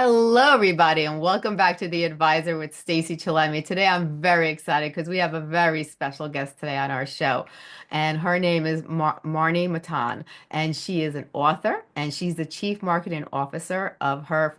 Hello, everybody, and welcome back to The Advisor with Stacey Chillemi. Today, I'm very excited because we have a very special guest today on our show, and her name is Marnie Maton, and she is an author, and she's the Chief Marketing Officer of her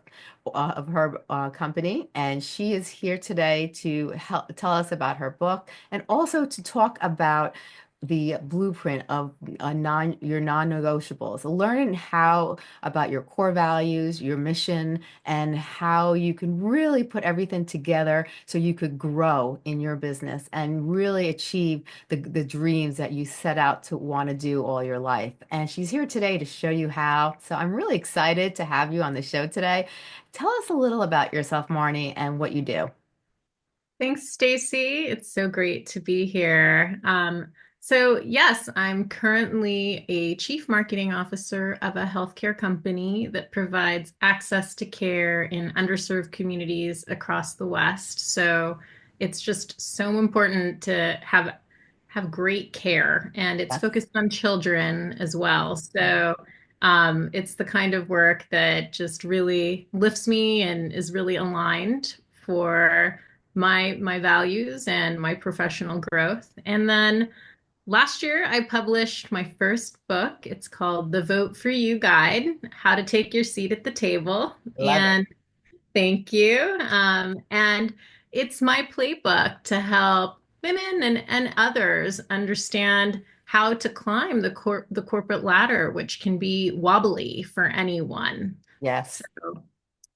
company, and she is here today to help tell us about her book and also to talk about the blueprint of your non-negotiables, learning how about your core values, your mission, and how you can really put everything together so you could grow in your business and really achieve the dreams that you set out to want to do all your life. And she's here today to show you how. So I'm really excited to have you on the show today. Tell us a little about yourself, Marnie, and what you do. Thanks, Stacey. It's so great to be here. So yes, I'm currently a chief marketing officer of a healthcare company that provides access to care in underserved communities across the West. So it's just so important to have great care, and it's Yes. focused on children as well. So it's the kind of work that just really lifts me and is really aligned for my values and my professional growth. And then last year I published my first book. It's called The Vote for You Guide: How to Take Your Seat at the Table. Love it. And thank you. And it's my playbook to help women and others understand how to climb the corporate ladder, which can be wobbly for anyone. Yes. So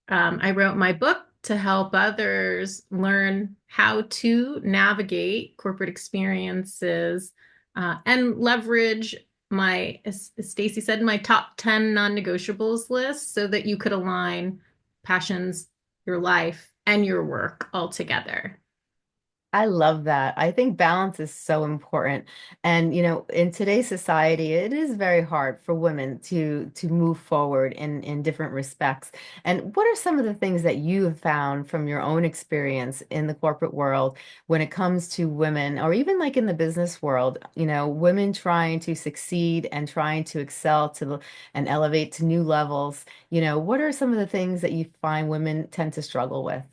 I wrote my book to help others learn how to navigate corporate experiences and leverage as Stacey said, my top 10 non-negotiables list so that you could align passions, your life, and your work all together. I love that. I think balance is so important. And in today's society, it is very hard for women to move forward in different respects. And what are some of the things that you have found from your own experience in the corporate world when it comes to women, or even like in the business world, women trying to succeed and trying to excel and elevate to new levels? What are some of the things that you find women tend to struggle with?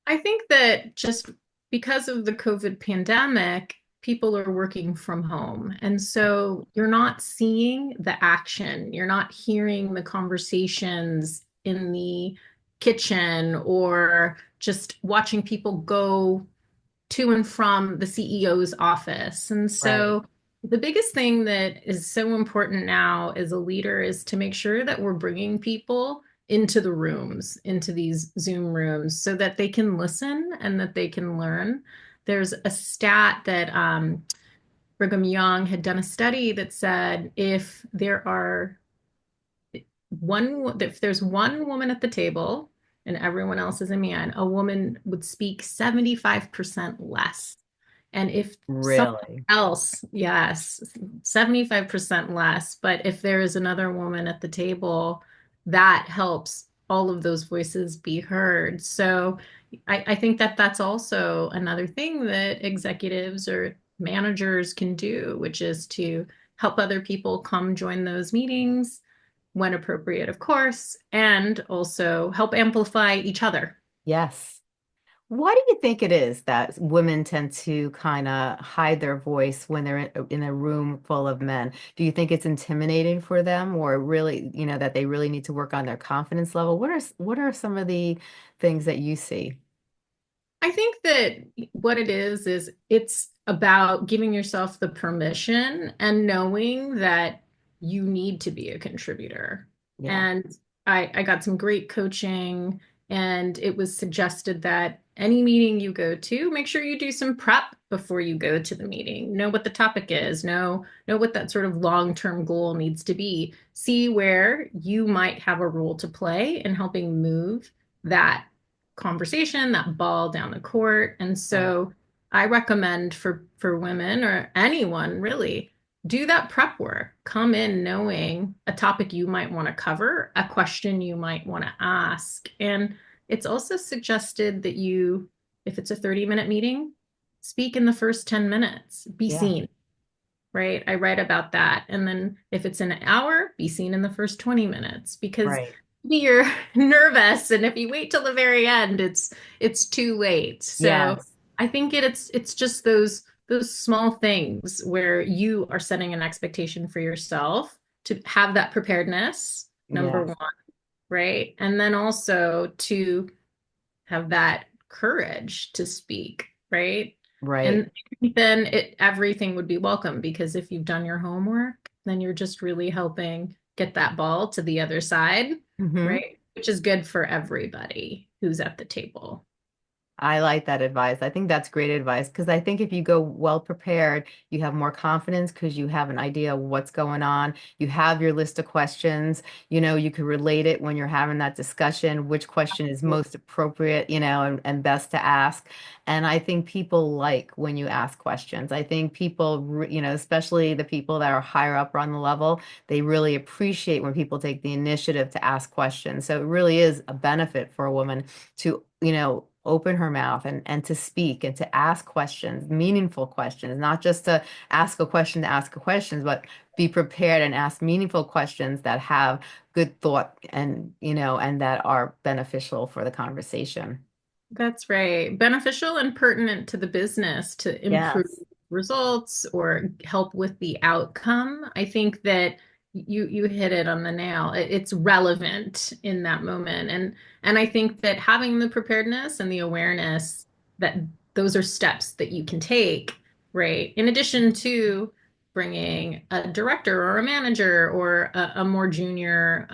I think that just because of the COVID pandemic, people are working from home. And so you're not seeing the action, you're not hearing the conversations in the kitchen or just watching people go to and from the CEO's office. And Right. so the biggest thing that is so important now as a leader is to make sure that we're bringing people into the rooms, into these Zoom rooms, so that they can listen and that they can learn. There's a stat that Brigham Young had done a study that said if there's one woman at the table and everyone else is a man, a woman would speak 75% less. And if someone Really? else, yes, 75% less, but if there is another woman at the table, that helps all of those voices be heard. So I think that that's also another thing that executives or managers can do, which is to help other people come join those meetings when appropriate, of course, and also help amplify each other. Yes. Why do you think it is that women tend to kind of hide their voice when they're in a room full of men? Do you think it's intimidating for them, or really, that they really need to work on their confidence level? What are some of the things that you see? I think that what it is it's about giving yourself the permission and knowing that you need to be a contributor. Yeah. And I got some great coaching, and it was suggested that any meeting you go to, make sure you do some prep before you go to the meeting. Know what the topic is, know what that sort of long-term goal needs to be. See where you might have a role to play in helping move that conversation, that ball down the court. And Right. so I recommend for women or anyone really, do that prep work. Come in knowing a topic you might want to cover, a question you might want to ask. And it's also suggested that if it's a 30-minute meeting, speak in the first 10 minutes, be Yeah. seen, right? I write about that. And then if it's an hour, be seen in the first 20 minutes because Right. you're nervous, and if you wait till the very end, it's too late. So Yes. I think it's just those small things where you are setting an expectation for yourself to have that preparedness, number Yes. one, right? And then also to have that courage to speak, right? Right. And then everything would be welcome, because if you've done your homework, then you're just really helping get that ball to the other side, Hmm. right? Which is good for everybody who's at the table. I like that advice. I think that's great advice because I think if you go well prepared, you have more confidence because you have an idea of what's going on. You have your list of questions. You can relate it when you're having that discussion, which question is most appropriate, and best to ask. And I think people like when you ask questions. I think people, especially the people that are higher up on the level, they really appreciate when people take the initiative to ask questions. So it really is a benefit for a woman to, open her mouth and to speak and to ask questions, meaningful questions, not just to ask a question, but be prepared and ask meaningful questions that have good thought and that are beneficial for the conversation. That's right. Beneficial and pertinent to the business to improve Yes. results or help with the outcome. I think that you hit it on the nail. It's relevant in that moment. And I think that having the preparedness and the awareness that those are steps that you can take, right? In addition to bringing a director or a manager or a more junior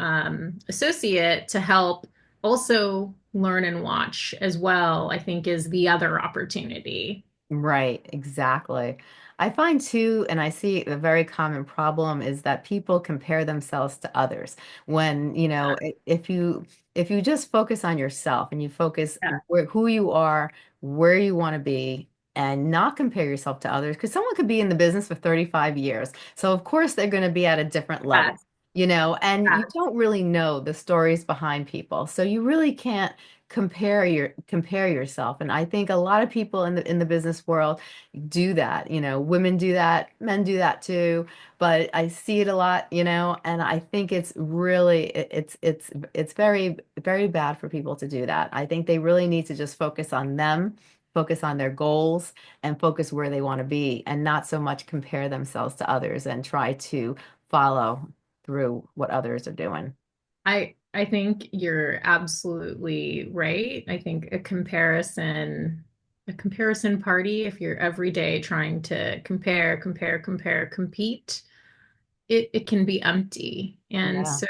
associate to help also learn and watch as well, I think is the other opportunity. Right, exactly. I find too, and I see a very common problem is that people compare themselves to others. When, if you just focus on yourself and you focus Yeah. who you are, where you want to be, and not compare yourself to others, because someone could be in the business for 35 years. So of course they're going to be at a different level, Yes. and you Yes. don't really know the stories behind people. So you really can't compare yourself. And I think a lot of people in the business world do that. Women do that, men do that too, but I see it a lot, and I think it's really it's very very bad for people to do that. I think they really need to just focus on them, focus on their goals, and focus where they want to be, and not so much compare themselves to others and try to follow through what others are doing. I think you're absolutely right. I think a comparison party, if you're every day trying to compare, compete, it can be empty. And Yeah. so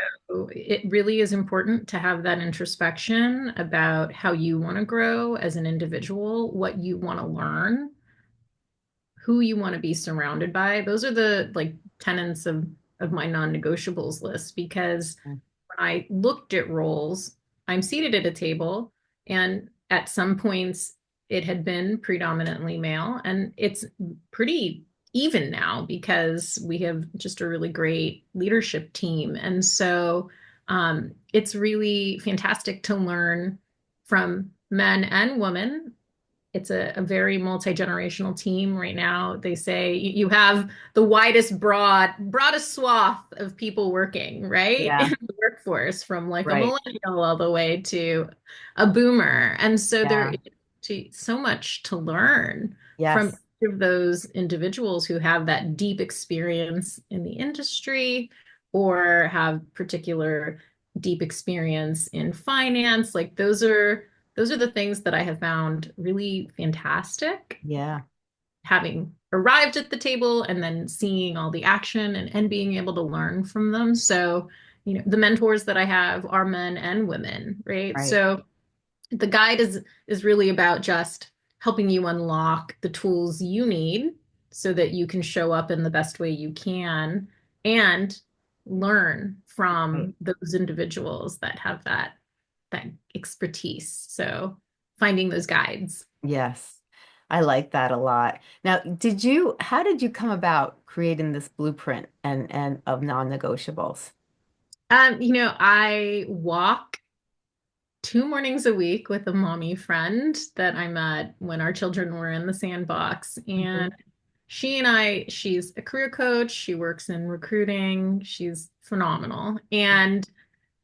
it really is important to have that introspection about how you want to grow as an individual, what you want to learn, who you want to be surrounded by. Those are the like tenets of my non-negotiables list, because when I looked at roles, I'm seated at a table, and at some points it had been predominantly male, and it's pretty even now because we have just a really great leadership team. And so it's really fantastic to learn from men and women. It's a very multi-generational team right now. They say you have the broadest swath of people working, right? Yeah. In the workforce, from like a Right. millennial all the way to a boomer. And so there Yeah. is so much to learn from Yes. each of those individuals who have that deep experience in the industry or have particular deep experience in finance. Like those are the things that I have found really fantastic, Yeah. having arrived at the table and then seeing all the action and being able to learn from them. So, the mentors that I have are men and women, right? Right. So the guide is really about just helping you unlock the tools you need so that you can show up in the best way you can and learn Right. from those individuals that have that expertise. So finding those guides. Yes. I like that a lot. Now, how did you come about creating this blueprint and of non-negotiables? I walk 2 mornings a week with a mommy friend that I met when our children were in the sandbox. Mhm. And she's a career coach. She works in recruiting. She's phenomenal. And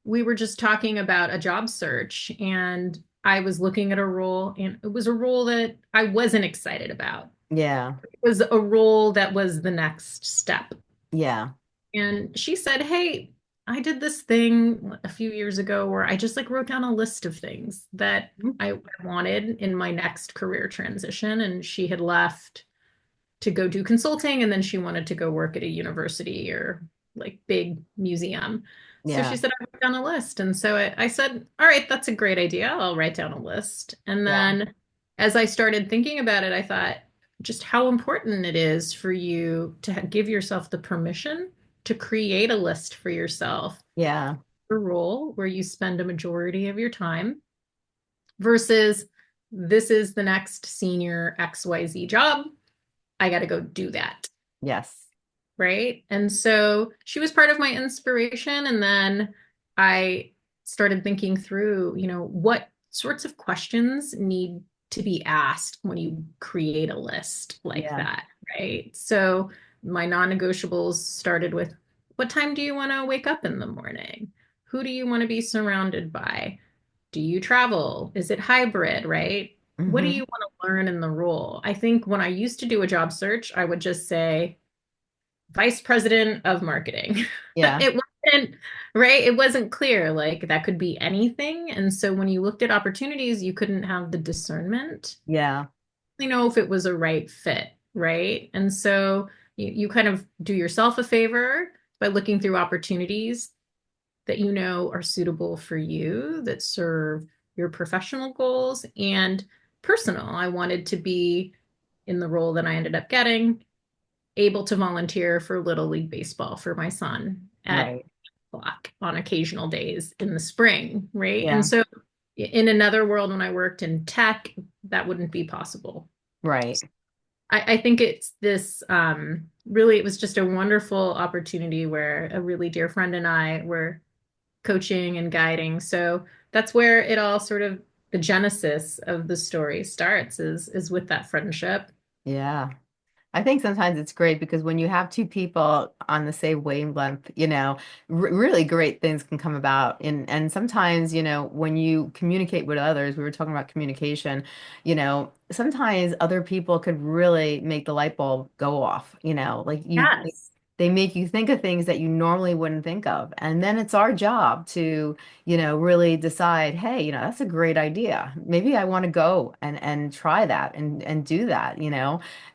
we were just talking about a job search, and I was looking at a role, and it was a role that I wasn't excited about. Yeah. It was a role that was the next step. Yeah. And she said, "Hey, I did this thing a few years ago where I just like wrote down a list of things that Mhm. I wanted in my next career transition." And she had left to go do consulting, and then she wanted to go work at a university or like big museum. So she Yeah. said, "I wrote down a list." And so I said, "All right, that's a great idea. I'll write down a list." And Yeah. then as I started thinking about it, I thought just how important it is for you to give yourself the permission to create a list for yourself, Yeah. a role where you spend a majority of your time versus this is the next senior XYZ job. I got to go do that. Yes. Right. And so she was part of my inspiration. And then I started thinking through, what sorts of questions need to be asked when you create a list like Yeah. that. Right. So my non-negotiables started with, what time do you want to wake up in the morning? Who do you want to be surrounded by? Do you travel? Is it hybrid? Right. What do Hmm. you want to learn in the role? I think when I used to do a job search, I would just say, vice president of marketing. Yeah. It wasn't, right? It wasn't clear. Like that could be anything. And so when you looked at opportunities, you couldn't have the discernment, Yeah. if it was a right fit, right? And so you kind of do yourself a favor by looking through opportunities that are suitable for you, that serve your professional goals and personal. I wanted to be in the role that I ended up getting, able to volunteer for Little League Baseball for my son at Right. block on occasional days in the spring, right? And Yeah. so in another world, when I worked in tech, that wouldn't be possible. Right. I think it's this really, it was just a wonderful opportunity where a really dear friend and I were coaching and guiding. So that's where it all sort of, the genesis of the story starts is with that friendship. Yeah. I think sometimes it's great because when you have two people on the same wavelength, r really great things can come about. And sometimes, when you communicate with others, we were talking about communication, sometimes other people could really make the light bulb go off, like Yes. they make you think of things that you normally wouldn't think of. And then it's our job to, really decide, hey, that's a great idea. Maybe I want to go and try that and do that,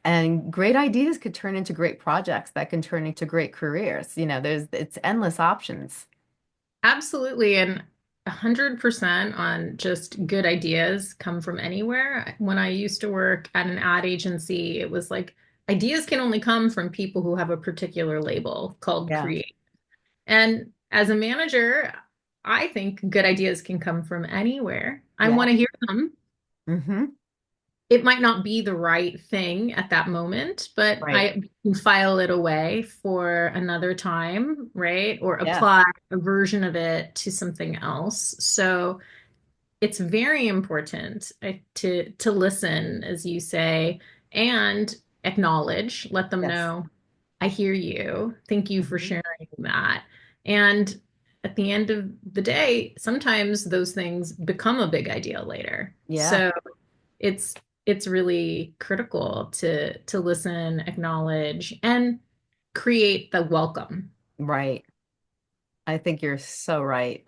and great ideas could turn into great projects that can turn into great careers. It's endless options. Absolutely. And 100% on just good ideas come from anywhere. When I used to work at an ad agency, it was like ideas can only come from people who have a particular label called Yeah. create. And as a manager, I think good ideas can come from anywhere. I Yeah. want to hear them. Hmm. It might not be the right thing at that moment, but Right. I can file it away for another time, right? Or Yeah. apply a version of it to something else. So it's very important to listen, as you say, and acknowledge, let them Yes. know, I hear you. Thank you for Hmm. sharing that. And at the end of the day, sometimes those things become a big idea later. Yeah. So it's it's really critical to listen, acknowledge, and create the welcome. Right. I think you're so right.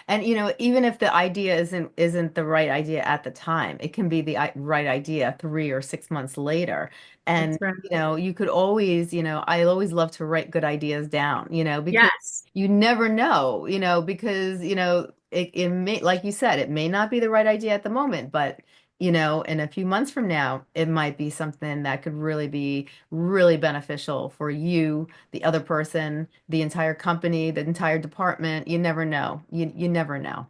And even if the idea isn't the right idea at the time, it can be the right idea 3 or 6 months later. And That's right. you could always, I always love to write good ideas down, because Yes, you never know, because it may, like you said, it may not be the right idea at the moment, but in a few months from now, it might be something that could really be really beneficial for you, the other person, the entire company, the entire department. You never know. You never know.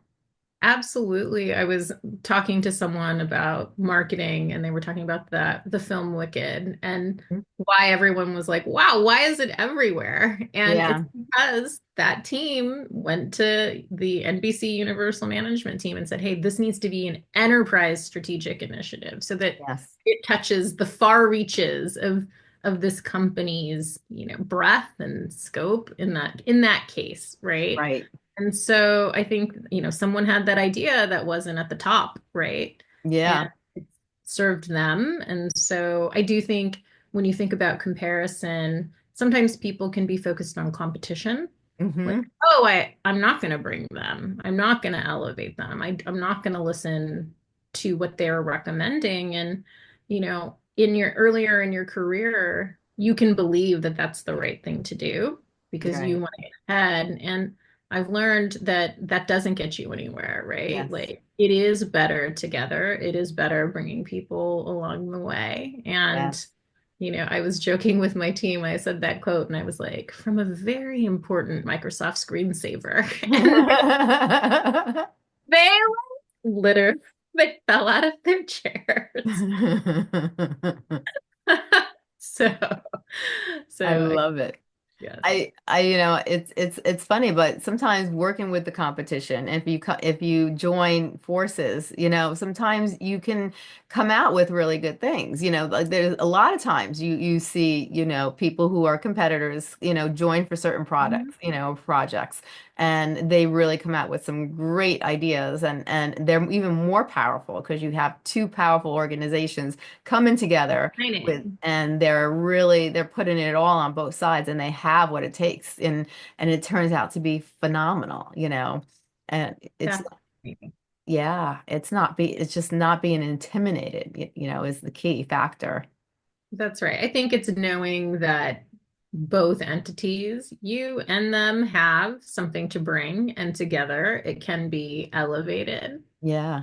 absolutely. I was talking to someone about marketing, and they were talking about the film Wicked and Mhm. why everyone was like, wow, why is it everywhere? And it's Yeah. because that team went to the NBC Universal Management team and said, hey, this needs to be an enterprise strategic initiative so that Yes. it touches the far reaches of this company's, breadth and scope in that case, right? Right. And so I think, someone had that idea that wasn't at the top, right? And Yeah. it served them. And so I do think when you think about comparison, sometimes people can be focused on competition. Like, Hmm. oh, I'm not going to bring them. I'm not going to elevate them. I'm not going to listen to what they're recommending. And, in your earlier in your career, you can believe that that's the right thing to do because you Right. want to get ahead. And I've learned that that doesn't get you anywhere, right? Yes. Like it is better together. It is better bringing people along the way. And Yes. I was joking with my team. I said that quote and I was like, from a very important Microsoft screensaver. And they literally they fell out of their chairs. So, I so love it. yes. It's funny, but sometimes working with the competition, if you join forces, sometimes you can come out with really good things. Like there's a lot of times you see, people who are competitors, join for certain Mhm. projects, and they really come out with some great ideas, and they're even more powerful because you have two powerful organizations coming together Training. and they're putting it all on both sides and they have what it takes and it turns out to be phenomenal, and it's Definitely. yeah, it's just not being intimidated, is the key factor. That's right. I think it's knowing that both entities, you and them, have something to bring, and together it can be elevated Yeah.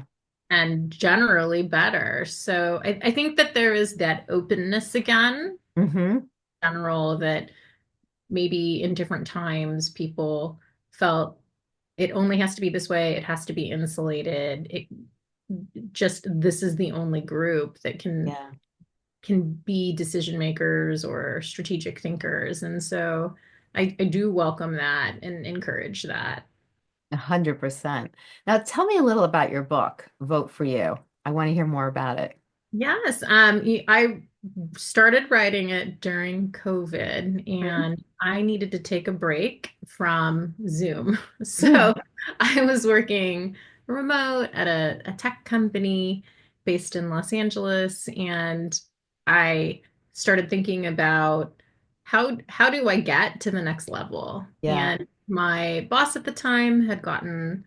and generally better. So I think that there is that openness again, Mm-hmm. general, that maybe in different times people felt it only has to be this way, it has to be insulated. It just this is the only group that Yeah. can be decision makers or strategic thinkers. And so I do welcome that and encourage that. 100%. Now tell me a little about your book, Vote for You. I want to hear more about it. Yes, I started writing it during COVID Mhm. and I needed to take a break from Zoom. So I was working remote at a tech company based in Los Angeles, and I started thinking about how do I get to the next level? Yeah. And my boss at the time had gotten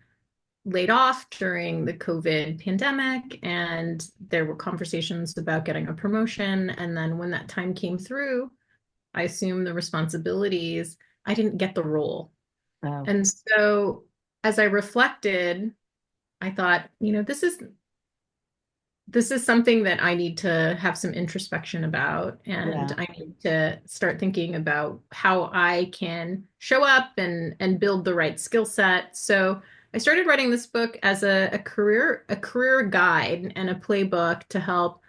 laid off during the COVID pandemic, and there were conversations about getting a promotion. And then when that time came through, I assumed the responsibilities. I didn't get the role. Oh, And so as I reflected, I thought, this is something that I need to have some introspection about, and yeah. I need to start thinking about how I can show up and build the right skill set. So I started writing this book as a career guide and a playbook to help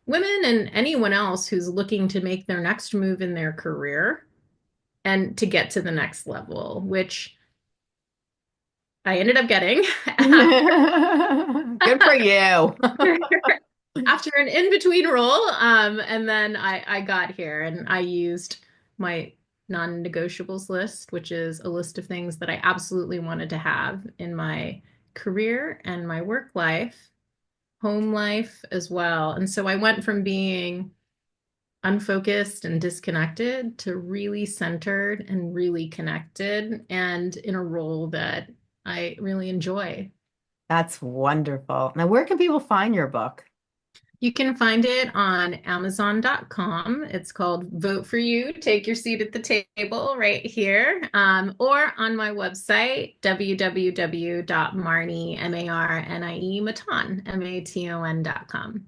women and anyone else who's looking to make their next move in their career and to get to the next level, which I ended up getting Good for you. after an in-between role. And then I got here and I used my non-negotiables list, which is a list of things that I absolutely wanted to have in my career and my work life, home life as well. And so I went from being unfocused and disconnected to really centered and really connected and in a role that I really enjoy. That's wonderful. Now, where can people find your book? You can find it on Amazon.com. It's called Vote for You, Take Your Seat at the Table right here, or on my website, www.marnie, M-A-R-N-I-E, Maton, M-A-T-O-N.com.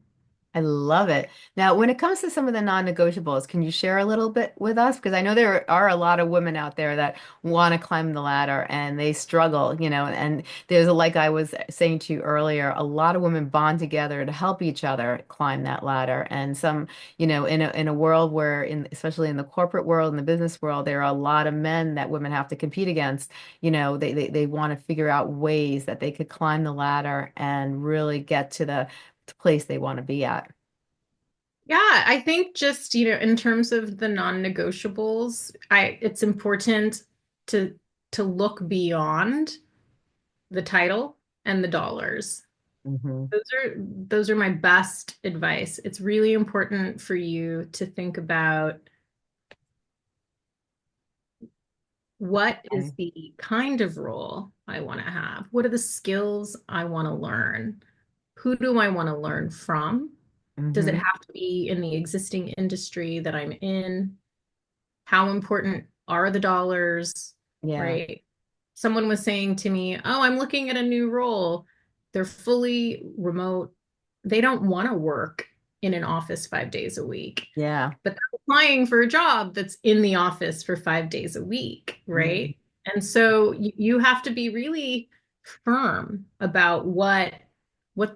I love it. Now, when it comes to some of the non-negotiables, can you share a little bit with us? Because I know there are a lot of women out there that want to climb the ladder and they struggle, and like I was saying to you earlier, a lot of women bond together to help each other climb that ladder. And some, in a world where especially in the corporate world, in the business world, there are a lot of men that women have to compete against. They want to figure out ways that they could climb the ladder and really get to the place they want to be at. Yeah, I think just, in terms of the non-negotiables, it's important to to look beyond the title and the dollars. Hmm. Those are my best advice. It's really important for you to think about what is Okay. the kind of role I want to have? What are the skills I want to learn? Who do I want to learn from? Does it Hmm. have to be in the existing industry that I'm in? How important are the dollars, Yeah. right? Someone was saying to me, "Oh, I'm looking at a new role. They're fully remote. They don't want to work in an office 5 days a week, Yeah. but they're applying for a job that's in the office for 5 days a week, Mhm. right?" And so you have to be really firm about what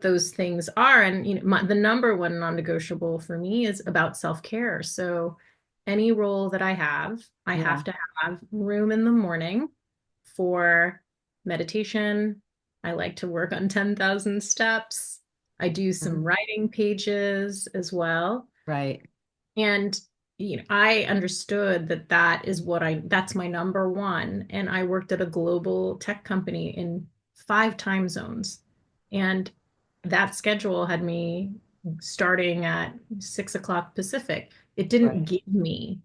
those things are. And the number one non-negotiable for me is about self-care. So any role that I have Yeah. to have room in the morning for meditation. I like to work on 10,000 steps. I do some Mhm. writing pages as well. Right. And I understood that that's my number one. And I worked at a global tech company in 5 time zones. And that schedule had me starting at 6 o'clock Pacific. It didn't Right. give me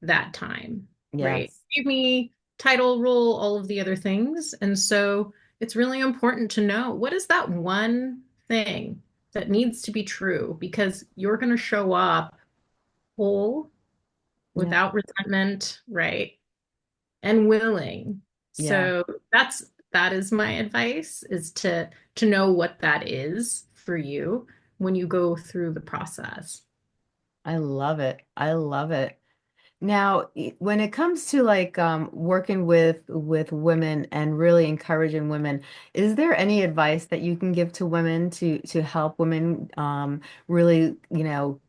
that time, right? Yes. Give me title, role, all of the other things. And so it's really important to know what is that one thing that needs to be true because you're going to show up whole, Yeah. without resentment, right? And willing. Yeah. So that is my advice is to know what that is for you when you go through the process. I love it. I love it. Now, when it comes to like working with women and really encouraging women, is there any advice that you can give to women to help women really,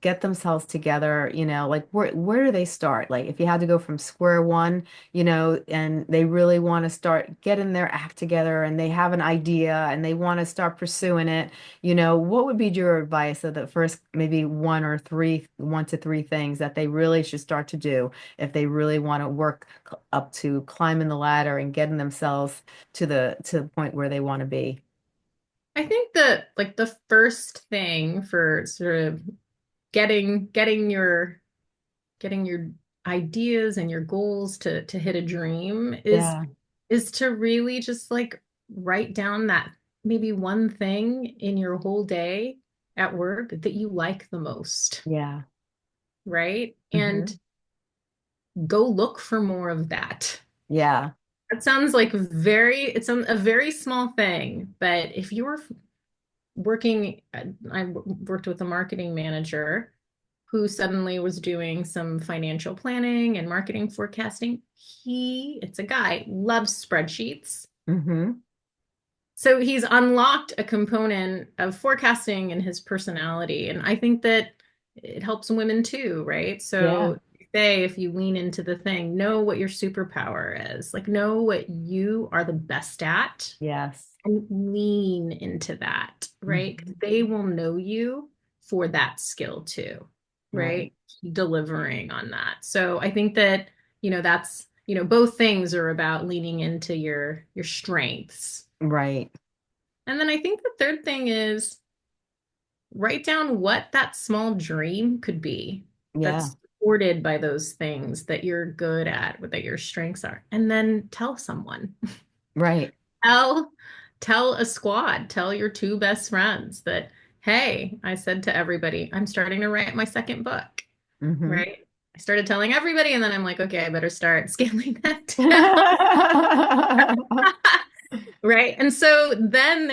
get themselves together, like where do they start? Like if you had to go from square one, and they really want to start getting their act together and they have an idea and they want to start pursuing it, what would be your advice of the first maybe one to three things that they really should start to do if they really want to work up to climbing the ladder and getting themselves to the point where they want to be. I think that like the first thing for sort of getting your ideas and your goals to hit a dream Yeah, is to really just like write down that maybe one thing in your whole day at work that you like the most, yeah. right? Hmm. And go look for more of that. Yeah. That sounds like it's a very small thing, but if you were working, I worked with a marketing manager who suddenly was doing some financial planning and marketing forecasting. It's a guy, loves spreadsheets. Hmm. So he's unlocked a component of forecasting in his personality. And I think that it helps women too, right? Yeah. So say if you lean into the thing, know what your superpower is, like know what you are the best at Yes. and lean into that, right? 'Cause Hmm. they will know you for that skill too, Right. right? Delivering on that. So I think that, that's, both things are about leaning into your strengths. Right. And then I think the third thing is write down what that small dream could be Yeah. that's supported by those things that you're good at, what that your strengths are, and then tell someone. Right. Tell tell a squad, tell your two best friends that, hey, I said to everybody, I'm starting to write my second book, Hmm. right? I started telling everybody, and then I'm like, okay, I better start scaling that down. Right. And so then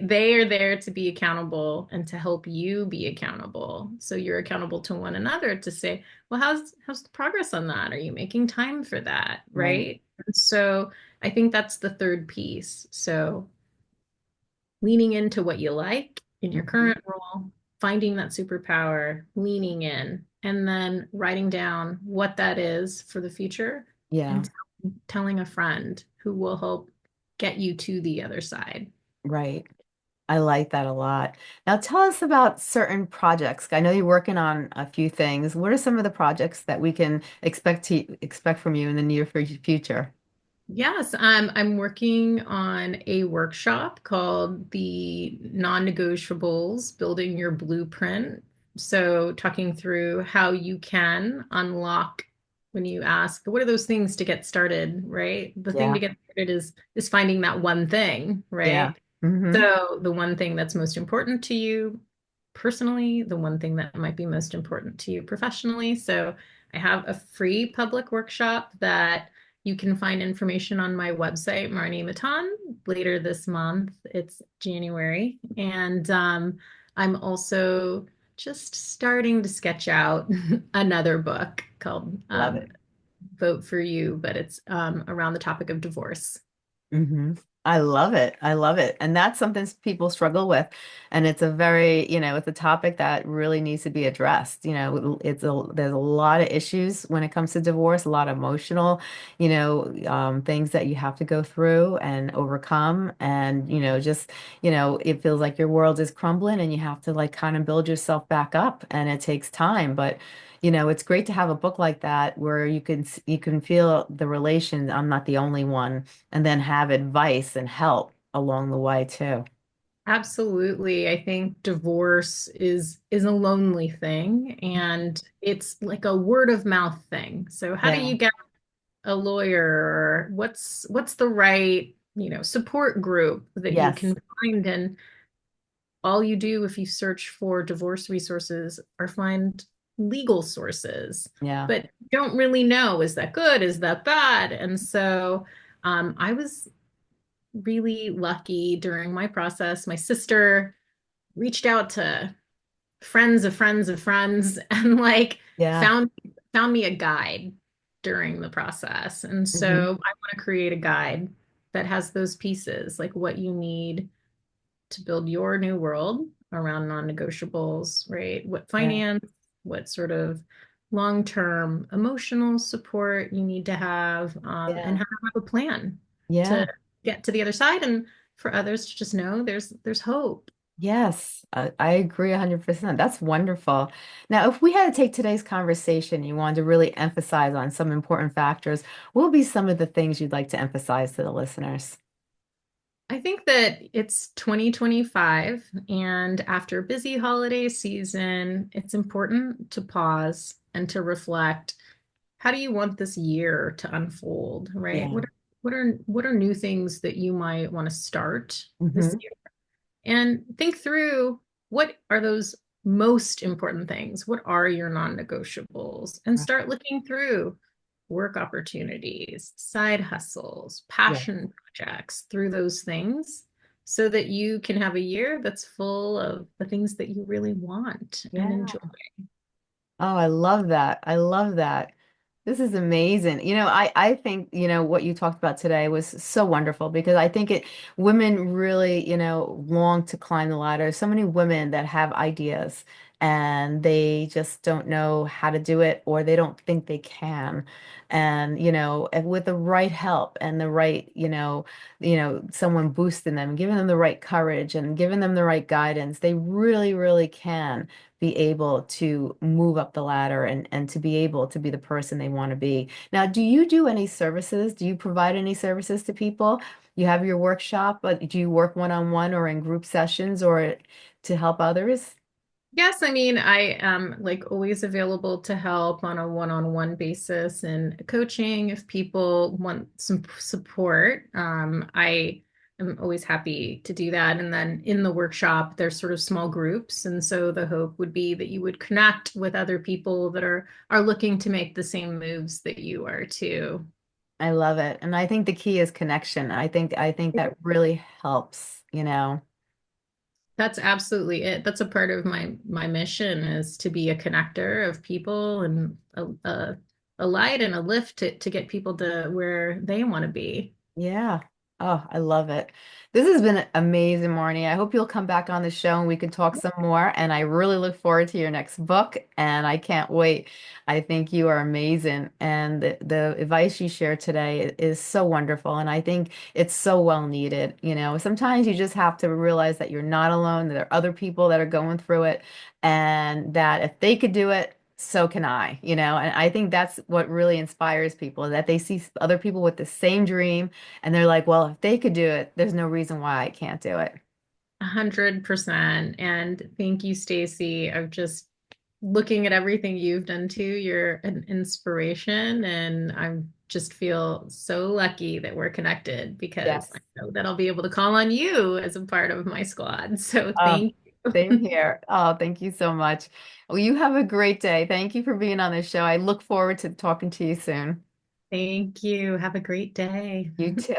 they are there to be accountable and to help you be accountable. So you're accountable to one another to say, well, how's the progress on that? Are you making time for that? Right. Right. And so I think that's the third piece. So leaning into what you like in your Hmm. current role, finding that superpower, leaning in, and then writing down what that is for the future Yeah. and telling a friend who will help get you to the other side. Right. I like that a lot. Now tell us about certain projects. I know you're working on a few things. What are some of the projects that we can expect from you in the near future? Yes, I'm working on a workshop called the Non-Negotiables, Building Your Blueprint. So, talking through how you can unlock when you ask, what are those things to get started, right? The thing to Yeah. get started is finding that one thing, Yeah. right? Hmm. So, the one thing that's most important to you personally, the one thing that might be most important to you professionally. So, I have a free public workshop that you can find information on my website, Marnie Maton, later this month. It's January. And I'm also just starting to sketch out another book called Love it. Vote for You, but it's around the topic of divorce. Hmm. I love it. I love it. And that's something people struggle with. And it's a very, it's a topic that really needs to be addressed. There's a lot of issues when it comes to divorce, a lot of emotional, things that you have to go through and overcome. And, it feels like your world is crumbling and you have to like kind of build yourself back up and it takes time. But it's great to have a book like that where you can feel the relation. I'm not the only one, and then have advice and help along the way too. Absolutely. I think divorce is a lonely thing and it's like a word of mouth thing. So how do Yeah. you get a lawyer or what's the right, support group that you Yes. can find? And all you do if you search for divorce resources or find legal sources, Yeah. but don't really know, is that good? Is that bad? And so I was really lucky during my process. My sister reached out to friends of friends of friends and like Yeah. found me a guide during the process. And so Hmm. I want to create a guide that has those pieces, like what you need to build your new world around non-negotiables, right? What Yeah. finance, what sort of long-term emotional support you need to have, and Yeah. how to have a plan Yeah. to get to the other side. And for others to just know there's hope. Yes. I agree 100%. That's wonderful. Now, if we had to take today's conversation, you wanted to really emphasize on some important factors, what would be some of the things you'd like to emphasize to the listeners? I think that it's 2025, and after a busy holiday season, it's important to pause and to reflect. How do you want this year to unfold, right? Yeah. What are new things that you might want to start this Hmm. year? And think through, what are those most important things? What are your non-negotiables? And start looking through work opportunities, side hustles, Yeah. passion projects, through those things so that you can have a year that's full of the things that you really want and Yeah. enjoy. Oh, I love that. I love that. This is amazing. I think, what you talked about today was so wonderful because I think women really, long to climb the ladder. So many women that have ideas and they just don't know how to do it or they don't think they can. And, and with the right help and the right, someone boosting them, giving them the right courage and giving them the right guidance, they really, really can be able to move up the ladder and to be able to be the person they want to be. Now, do you do any services? Do you provide any services to people? You have your workshop, but do you work one-on-one or in group sessions or to help others? Yes, I mean, I am like always available to help on a one-on-one basis and coaching if people want some support. I am always happy to do that. And then in the workshop, there's sort of small groups. And so the hope would be that you would connect with other people that are looking to make the same moves that you are too. I love it. And I think the key is connection. I think that really helps. That's absolutely it. That's a part of my mission, is to be a connector of people and a light and a lift to get people to where they want to be. Yeah. Oh, I love it. This has been amazing, Marnie. I hope you'll come back on the show and we can talk some more. And I really look forward to your next book. And I can't wait. I think you are amazing. And the advice you shared today is so wonderful. And I think it's so well needed. Sometimes you just have to realize that you're not alone, that there are other people that are going through it, and that if they could do it, so can I, and I think that's what really inspires people, that they see other people with the same dream and they're like, well, if they could do it, there's no reason why I can't do it. 100%. And thank you, Stacey. I'm just looking at everything you've done too. You're an inspiration, and I just feel so lucky that we're connected because Yes. I know that I'll be able to call on you as a part of my squad. So Oh, thank same you. here. Oh, thank you so much. Well, you have a great day. Thank you for being on this show. I look forward to talking to you soon. Thank you. Have a great day. You too.